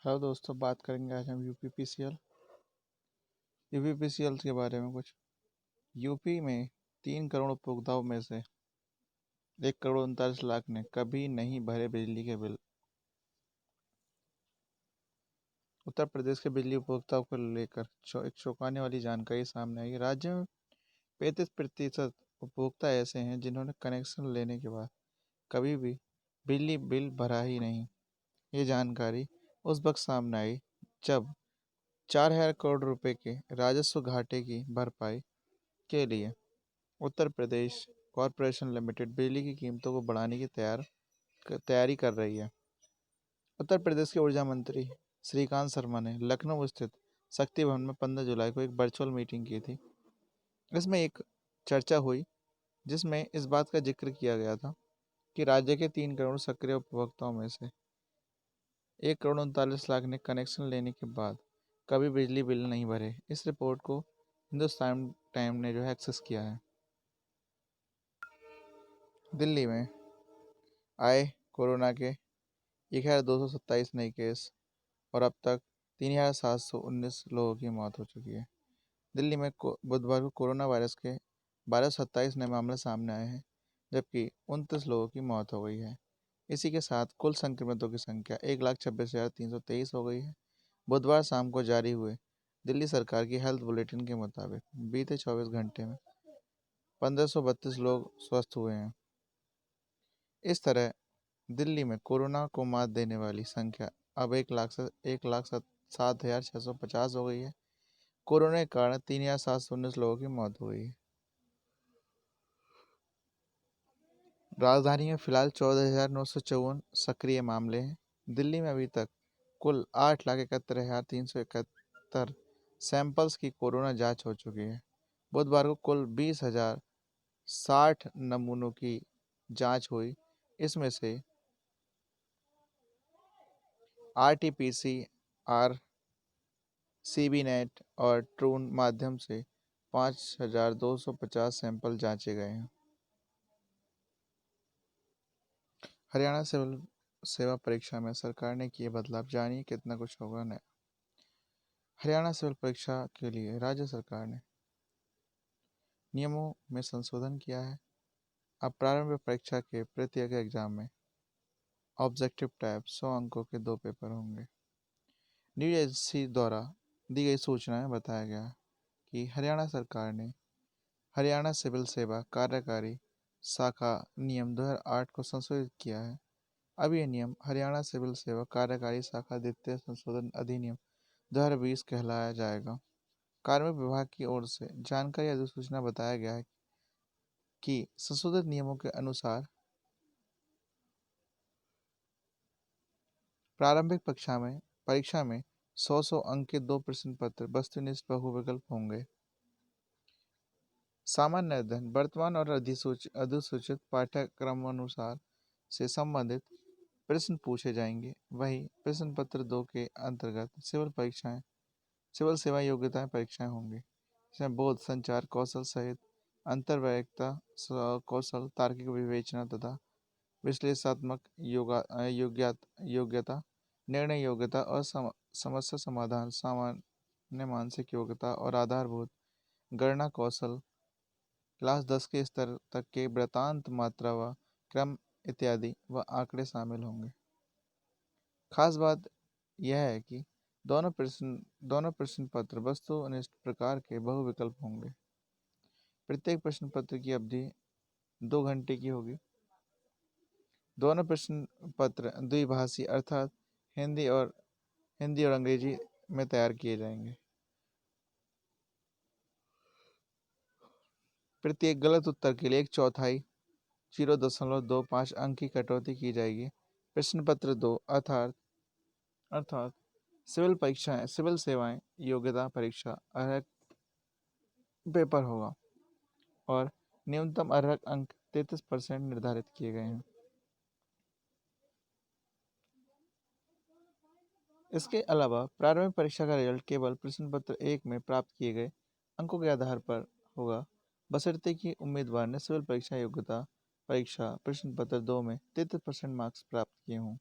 Hello दोस्तों, बात करेंगे आज हम यूपीपीसीएल के बारे में कुछ। यूपी में 3 करोड़ उपभोक्ताओं में से 1 करोड़ 39 लाख ने कभी नहीं भरे बिजली के बिल। उत्तर प्रदेश के बिजली उपभोक्ताओं को लेकर एक चौंकाने वाली जानकारी सामने आई। राज्य में 35% उपभोक्ता ऐसे हैं जिन्होंने कनेक्शन लेने के बाद कभी भी बिजली बिल भरा ही नहीं। ये जानकारी उस वक्त सामने आई जब 4,000 करोड़ रुपए के राजस्व घाटे की भरपाई के लिए उत्तर प्रदेश कॉरपोरेशन लिमिटेड बिजली की कीमतों को बढ़ाने की तैयारी कर रही है। उत्तर प्रदेश के ऊर्जा मंत्री श्रीकांत शर्मा ने लखनऊ स्थित शक्ति भवन में 15 जुलाई को एक वर्चुअल मीटिंग की थी। इसमें एक चर्चा हुई जिसमें इस बात का जिक्र किया गया था कि राज्य के 3 करोड़ सक्रिय उपभोक्ताओं में से 1 करोड़ 39 लाख ने कनेक्शन लेने के बाद कभी बिजली बिल नहीं भरे। इस रिपोर्ट को हिंदुस्तान टाइम ने जो है एक्सेस किया है। दिल्ली में आए कोरोना के 1,227 नए केस और अब तक 3,719 लोगों की मौत हो चुकी है। दिल्ली में बुधवार को कोरोना वायरस के 1,227 नए मामले सामने आए हैं, जबकि 29 लोगों की मौत हो गई है। इसी के साथ कुल संक्रमितों की संख्या 1,26,323 हो गई है। बुधवार शाम को जारी हुए दिल्ली सरकार की हेल्थ बुलेटिन के मुताबिक बीते 24 घंटे में 1,532 लोग स्वस्थ हुए हैं। इस तरह दिल्ली में कोरोना को मात देने वाली संख्या अब 1,07,650 हो गई है। कोरोना के कारण 3,719 लोगों की मौत हो गई है। राजधानी में फिलहाल 14,954 सक्रिय मामले हैं। दिल्ली में अभी तक कुल 8,71,371 सैंपल्स की कोरोना जांच हो चुकी है। बुधवार को कुल 20,060 नमूनों की जांच हुई। इसमें से RT-PCR, CBNET और ट्रून माध्यम से 5,250 सैंपल जांचे गए हैं। हरियाणा सिविल सेवा परीक्षा में सरकार ने किए बदलाव, जानिए कितना कुछ होगा नया। हरियाणा सिविल परीक्षा के लिए राज्य सरकार ने नियमों में संशोधन किया है। अब प्रारंभिक परीक्षा के प्रत्येक एग्जाम में ऑब्जेक्टिव टाइप 100 अंकों के 2 पेपर होंगे। न्यूज एजेंसी द्वारा दी गई सूचना में बताया गया कि हरियाणा सरकार ने हरियाणा सिविल सेवा कार्यकारी शाखा नियम 2008 को संशोधित किया है। अब यह नियम हरियाणा सिविल सेवा कार्यकारी शाखा द्वितीय संशोधन अधिनियम 2020 कहलाया जाएगा। कार्मिक विभाग की ओर से जानकारी अधिसूचना बताया गया है कि संशोधित नियमों के अनुसार प्रारंभिक परीक्षा में 100 अंक के 2 प्रश्न पत्र वस्तुनिष्ठ बहुविकल्प होंगे। सामान्य अध्ययन वर्तमान और अधिसूचित पाठ्यक्रमानुसार से संबंधित प्रश्न पूछे जाएंगे। वहीं प्रश्न पत्र 2 के अंतर्गत सिविल सेवा योग्यताएं परीक्षाएं होंगी। इसमें बोध संचार कौशल सहित अंतर्वैयक्तिक कौशल, तार्किक विवेचना तथा विश्लेषणात्मक योग्यता, निर्णय योग्यता और समस्या समाधान, सामान्य मानसिक योग्यता और आधारभूत गणना कौशल, क्लास 10 के स्तर तक के वृत्तांत, मात्रा व क्रम इत्यादि व आंकड़े शामिल होंगे। खास बात यह है कि दोनों प्रश्न पत्र वस्तुनिष्ठ प्रकार के बहुविकल्प होंगे। प्रत्येक प्रश्न पत्र की अवधि 2 घंटे की होगी। दोनों प्रश्न पत्र द्विभाषी अर्थात हिंदी और अंग्रेजी में तैयार किए जाएंगे। प्रत्येक गलत उत्तर के लिए 1/4 0.25 अंक की कटौती की जाएगी। प्रश्न पत्र 2 अर्थात सिविल सेवाएं योग्यता परीक्षा अर्हक पेपर होगा और न्यूनतम अर्हक अंक 33% निर्धारित किए गए हैं। इसके अलावा प्रारंभिक परीक्षा का रिजल्ट केवल प्रश्न पत्र 1 में प्राप्त किए गए अंकों के आधार पर होगा, बशर्ते कि उम्मीदवार ने सिविल परीक्षा योग्यता परीक्षा प्रश्न पत्र 2 में 33% मार्क्स प्राप्त किए हों।